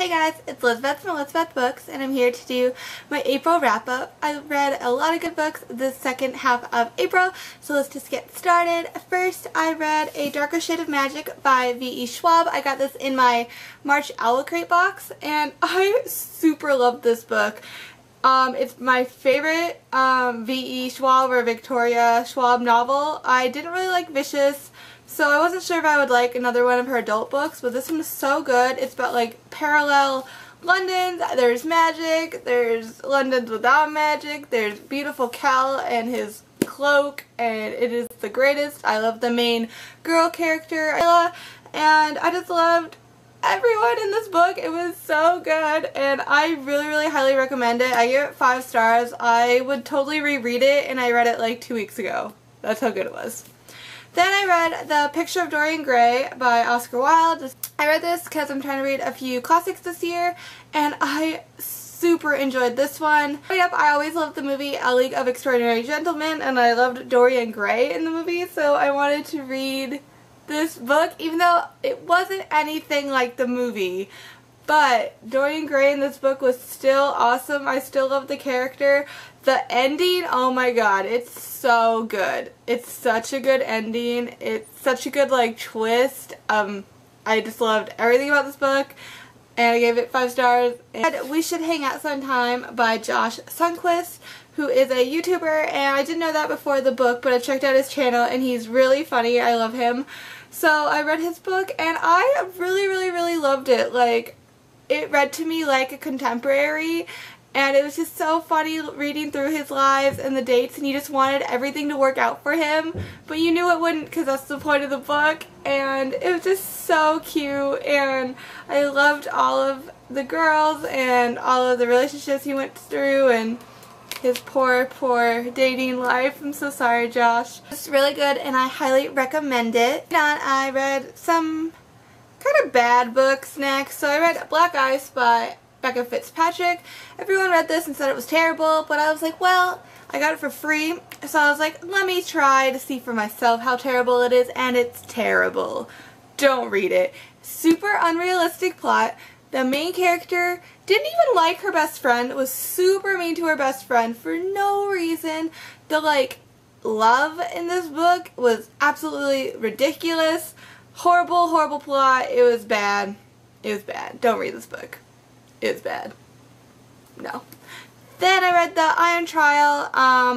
Hey guys, it's Elizabeth from Elizabeth Books, and I'm here to do my April wrap-up. I read a lot of good books the second half of April, so let's just get started. First, I read A Darker Shade of Magic by V.E. Schwab. I got this in my March Owl Crate box, and I super love this book. It's my favorite V.E. Schwab or Victoria Schwab novel. I didn't really like Vicious, so I wasn't sure if I would like another one of her adult books, but this one is so good. It's about like parallel Londons. There's magic, there's Londons without magic, there's beautiful Cal and his cloak, and it is the greatest. I love the main girl character, Isla, and I just loved everyone in this book. It was so good, and I really highly recommend it. I give it 5 stars. I would totally reread it, and I read it like 2 weeks ago. That's how good it was. Then I read The Picture of Dorian Gray by Oscar Wilde. I read this because I'm trying to read a few classics this year, and I super enjoyed this one. Growing up, I always loved the movie A League of Extraordinary Gentlemen, and I loved Dorian Gray in the movie, so I wanted to read this book, even though it wasn't anything like the movie. But Dorian Gray in this book was still awesome. I still love the character. The ending, oh my god, it's so good. It's such a good ending. It's such a good like twist. I just loved everything about this book, and I gave it 5 stars. And We Should Hang Out Sometime by Josh Sundquist, who is a YouTuber, and I didn't know that before the book, but I checked out his channel and he's really funny. I love him. So I read his book and I really loved it. Like, it read to me like a contemporary, and it was just so funny reading through his lives and the dates, and you just wanted everything to work out for him, but you knew it wouldn't because that's the point of the book, and it was just so cute, and I loved all of the girls and all of the relationships he went through and his poor dating life. I'm so sorry, Josh. It's really good, and I highly recommend it. And I read some kind of bad books next. So I read Black Ice by Becca Fitzpatrick. Everyone read this and said it was terrible, but I was like, well, I got it for free, so I was like, let me try to see for myself how terrible it is, and it's terrible. Don't read it. Super unrealistic plot. The main character didn't even like her best friend, was super mean to her best friend for no reason. The like love in this book was absolutely ridiculous. Horrible plot. It was bad. It was bad. Don't read this book. It was bad. No. Then I read The Iron Trial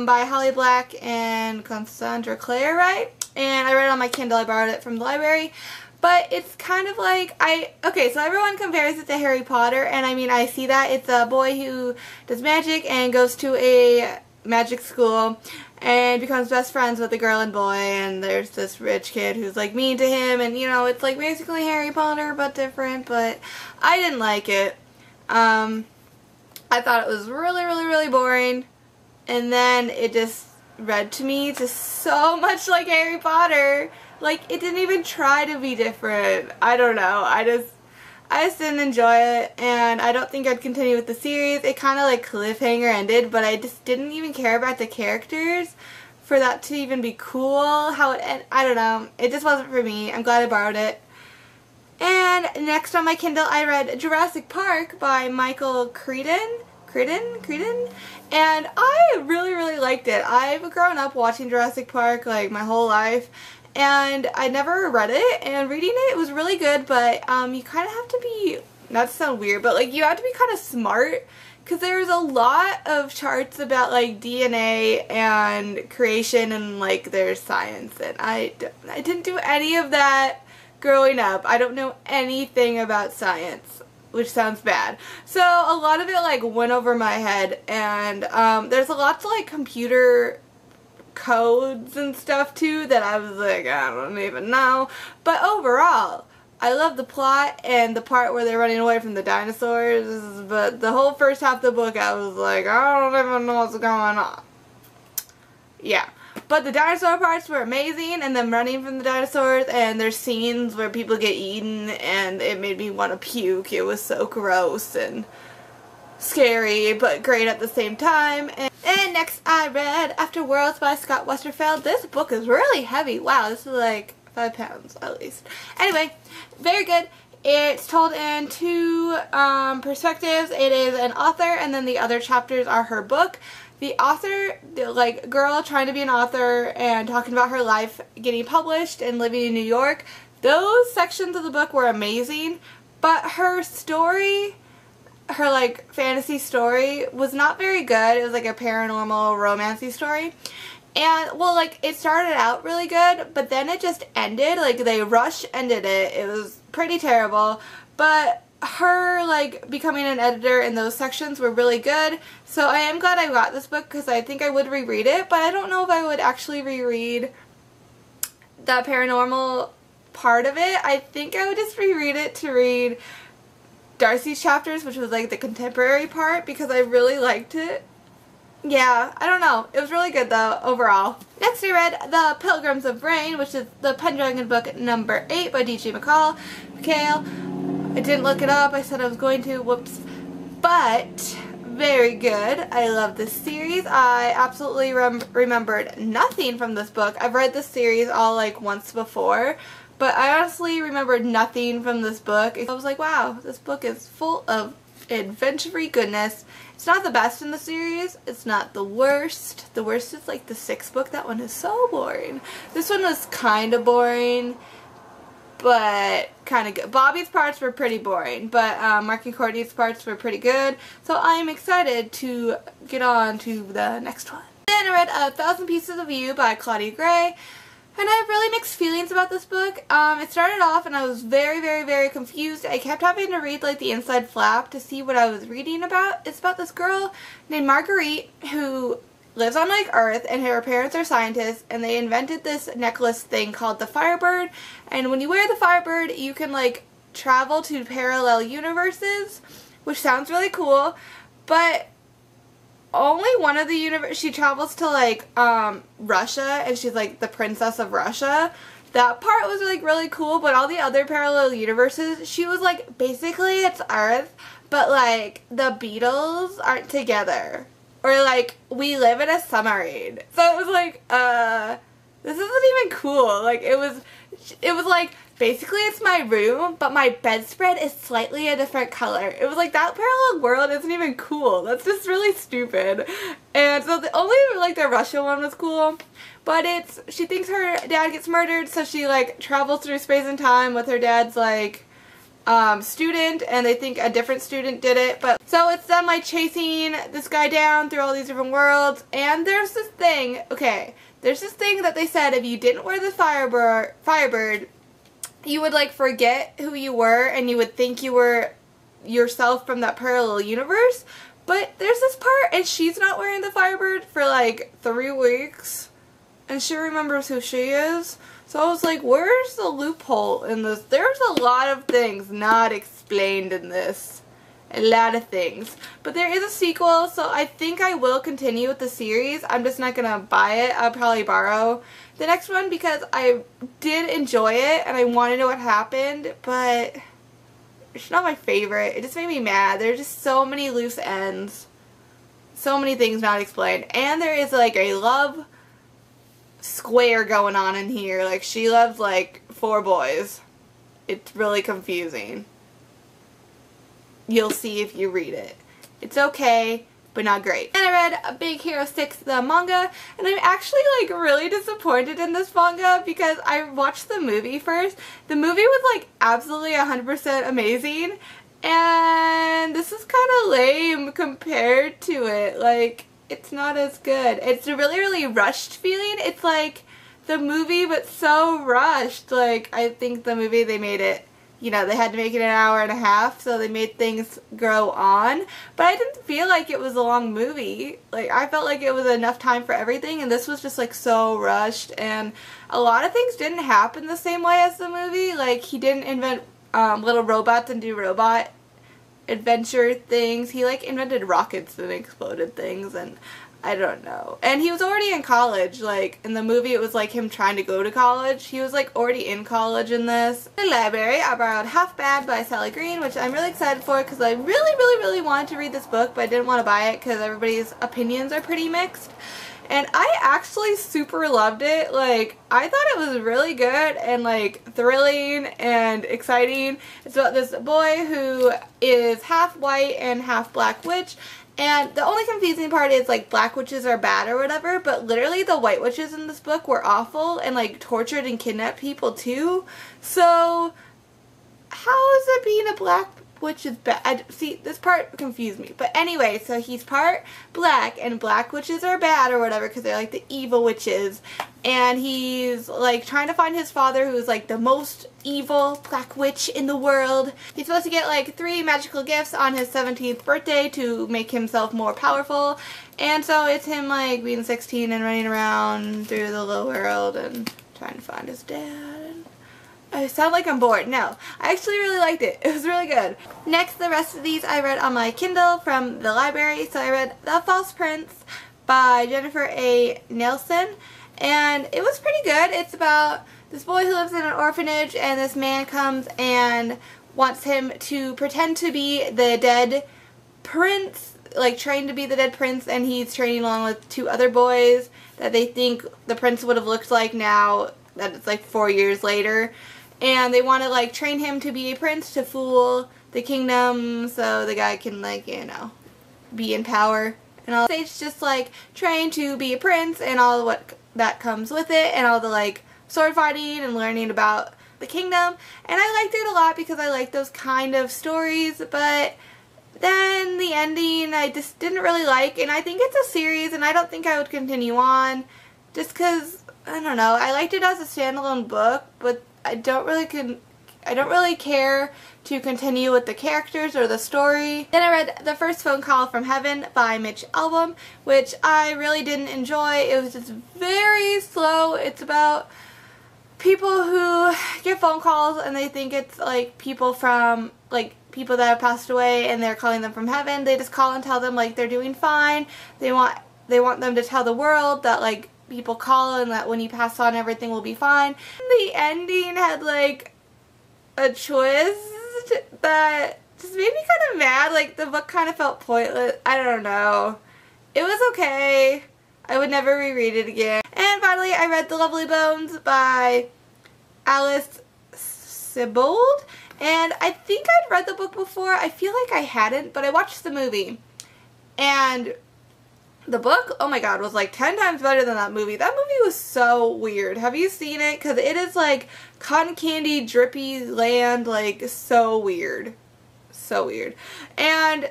by Holly Black and Cassandra Clare, right? And I read it on my Kindle. I borrowed it from the library. But it's kind of like, okay, so everyone compares it to Harry Potter, and I mean, I see that. It's a boy who does magic and goes to a magic school and becomes best friends with a girl and boy, and there's this rich kid who's like mean to him, and you know, it's like basically Harry Potter but different, but I didn't like it. I thought it was really boring, and then it just read to me just so much like Harry Potter. Like, it didn't even try to be different. I don't know. I just didn't enjoy it, and I don't think I'd continue with the series. It kind of like cliffhanger ended, but I just didn't even care about the characters for that to even be cool. How it ended, I don't know. It just wasn't for me. I'm glad I borrowed it. And next on my Kindle, I read Jurassic Park by Michael Crichton, and I really liked it. I've grown up watching Jurassic Park like my whole life, and I never read it, and reading it was really good, but you kind of have to be, not to sound weird, but like you have to be kind of smart, because there's a lot of charts about like DNA and creation, and like there's science, and I didn't do any of that growing up. I don't know anything about science, which sounds bad. So a lot of it like went over my head, and there's a lot to like computer codes and stuff too that I was like, I don't even know. But overall, I love the plot and the part where they're running away from the dinosaurs, but the whole first half of the book I was like, I don't even know what's going on. Yeah. But the dinosaur parts were amazing, and them running from the dinosaurs, and there's scenes where people get eaten, and it made me want to puke. It was so gross and scary, but great at the same time. And next I read After Worlds by Scott Westerfeld. This book is really heavy. Wow, this is like 5 pounds at least. Anyway, very good. It's told in two perspectives. It is an author, and then the other chapters are her book. The author, the girl trying to be an author and talking about her life getting published and living in New York, those sections of the book were amazing, but her story, her fantasy story, was not very good. It was like a paranormal romancy story. And, well, it started out really good, but then it just ended. They ended it. It was pretty terrible. But her, becoming an editor in those sections were really good. So I am glad I got this book because I think I would reread it. But I don't know if I would actually reread that paranormal part of it. I think I would just reread it to read Darcy's chapters, which was, the contemporary part, because I really liked it. Yeah, I don't know. It was really good though, overall. Next I read The Pilgrims of Rain, which is the Pendragon book number 8 by D.G. McCall. I didn't look it up. I said I was going to. Whoops. But, very good. I love this series. I absolutely remembered nothing from this book. I've read this series all once before, but I honestly remembered nothing from this book. I was like, wow, this book is full of adventure-y goodness. It's not the best in the series. It's not the worst. The worst is the 6th book. That one is so boring. This one was kind of boring, but kind of good. Bobby's parts were pretty boring, but Mark and Courtney's parts were pretty good. So I'm excited to get on to the next one. Then I read 1,000 Pieces of You by Claudia Gray. And I have really mixed feelings about this book. It started off and I was very, very, very confused. I kept having to read the inside flap to see what I was reading about. It's about this girl named Marguerite who lives on Earth, and her parents are scientists, and they invented this necklace thing called the Firebird. And when you wear the Firebird, you can travel to parallel universes, which sounds really cool, but only one of the she travels to Russia, and she's the princess of Russia. That part was really cool, but all the other parallel universes, she was basically it's Earth, but the Beatles aren't together, or we live in a submarine. So it was this isn't even cool. It was basically it's my room, but my bedspread is slightly a different color. It was that parallel world isn't even cool. That's just really stupid. And so the only the Russia one was cool, but she thinks her dad gets murdered, so she travels through space and time with her dad's student, and they think a different student did it. But so it's them chasing this guy down through all these different worlds, and there's this thing. Okay, there's this thing that they said if you didn't wear the Firebird, you would forget who you were, and you would think you were yourself from that parallel universe. But there's this part, and she's not wearing the Firebird for 3 weeks, and she remembers who she is. So I was like, where's the loophole in this? There's a lot of things not explained in this. A lot of things. But there is a sequel, so I think I will continue with the series. I'm just not going to buy it. I'll probably borrow the next one because I did enjoy it and I want to know what happened, but it's not my favorite. It just made me mad. There's just so many loose ends. So many things not explained. And there is a love square going on in here. She loves 4 boys. It's really confusing. You'll see if you read it. It's okay, but not great. And I read Big Hero 6, the manga, and I'm actually really disappointed in this manga because I watched the movie first. The movie was absolutely 100% amazing, and this is kind of lame compared to it. It's not as good. It's a really, really rushed feeling. It's the movie, but so rushed. I think the movie, they made it, they had to make it an hour and a half, so they made things grow on. But I didn't feel like it was a long movie. I felt like it was enough time for everything, and this was just so rushed, and a lot of things didn't happen the same way as the movie. He didn't invent little robots and do robot adventure things. He invented rockets and exploded things, and I don't know. And he was already in college. In the movie it was him trying to go to college. He was already in college in this. In the library I borrowed Half Bad by Sally Green, which I'm really excited for because I really, really, really wanted to read this book, but I didn't want to buy it because everybody's opinions are pretty mixed. and I actually super loved it. Like, I thought it was really good and like thrilling and exciting. It's about this boy who is half white and half black witch, and the only confusing part is like black witches are bad or whatever, but literally the white witches in this book were awful and like tortured and kidnapped people too. So how is it being a black witch is bad? See, this part confused me. But anyway, so he's part black, and black witches are bad or whatever because they're like the evil witches. And he's like trying to find his father, who's like the most evil black witch in the world. He's supposed to get like 3 magical gifts on his 17th birthday to make himself more powerful. And so it's him like being 16 and running around through the little world and trying to find his dad. I sound like I'm bored. No, I actually really liked it. It was really good. Next, the rest of these I read on my Kindle from the library. So I read The False Prince by Jennifer A. Nielsen, and it was pretty good. It's about this boy who lives in an orphanage, and this man comes and wants him to pretend to be the dead prince, like train to be the dead prince, and he's training along with 2 other boys that they think the prince would have looked like now that it's like 4 years later. And they want to like train him to be a prince to fool the kingdom so the guy can like, you know, be in power and all. It's just like train to be a prince and all what that comes with it, and all the like sword fighting and learning about the kingdom. And I liked it a lot because I like those kind of stories, but then the ending I just didn't really like, and I think it's a series and I don't think I would continue on just because, I don't know, I liked it as a standalone book, but I don't really care to continue with the characters or the story. Then I read The First Phone Call from Heaven by Mitch Albom, which I really didn't enjoy. It was just very slow. It's about people who get phone calls and they think it's like people from, like, people that have passed away and they're calling them from heaven. They just call and tell them like they're doing fine. They want them to tell the world that like people call and that when you pass on everything will be fine. The ending had like a twist that just made me kind of mad. Like the book kind of felt pointless. I don't know. It was okay. I would never reread it again. And finally I read The Lovely Bones by Alice Sebold, and I think I'd read the book before. I feel like I hadn't, but I watched the movie, and the book, oh my god, was like 10 times better than that movie. That movie was so weird. Have you seen it? Because it is like cotton candy, drippy land, like so weird. So weird. And,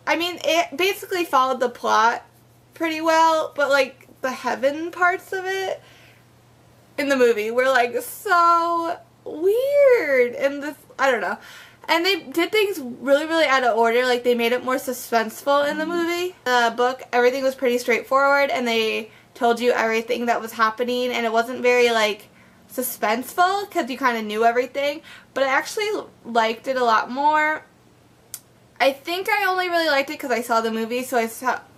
I mean, it basically followed the plot pretty well, but like the heaven parts of it in the movie were like so weird. And this, I don't know. And they did things really, really out of order. Like, they made it more suspenseful in the movie. The book, everything was pretty straightforward, and they told you everything that was happening, and it wasn't very, like, suspenseful, because you kind of knew everything. But I actually liked it a lot more. I think I only really liked it because I saw the movie, so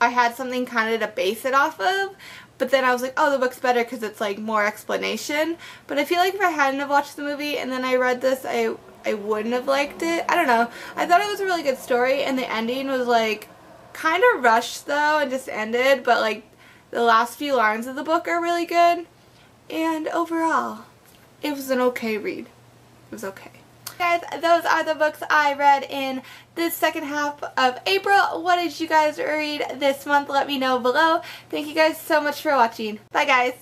I had something kind of to base it off of. But then I was like, oh, the book's better because it's, like, more explanation. But I feel like if I hadn't have watched the movie and then I read this, I wouldn't have liked it. I don't know. I thought it was a really good story, and the ending was like kind of rushed though and just ended, but like the last few lines of the book are really good, and overall it was an okay read. It was okay. Guys, those are the books I read in this second half of April. What did you guys read this month? Let me know below. Thank you guys so much for watching. Bye guys.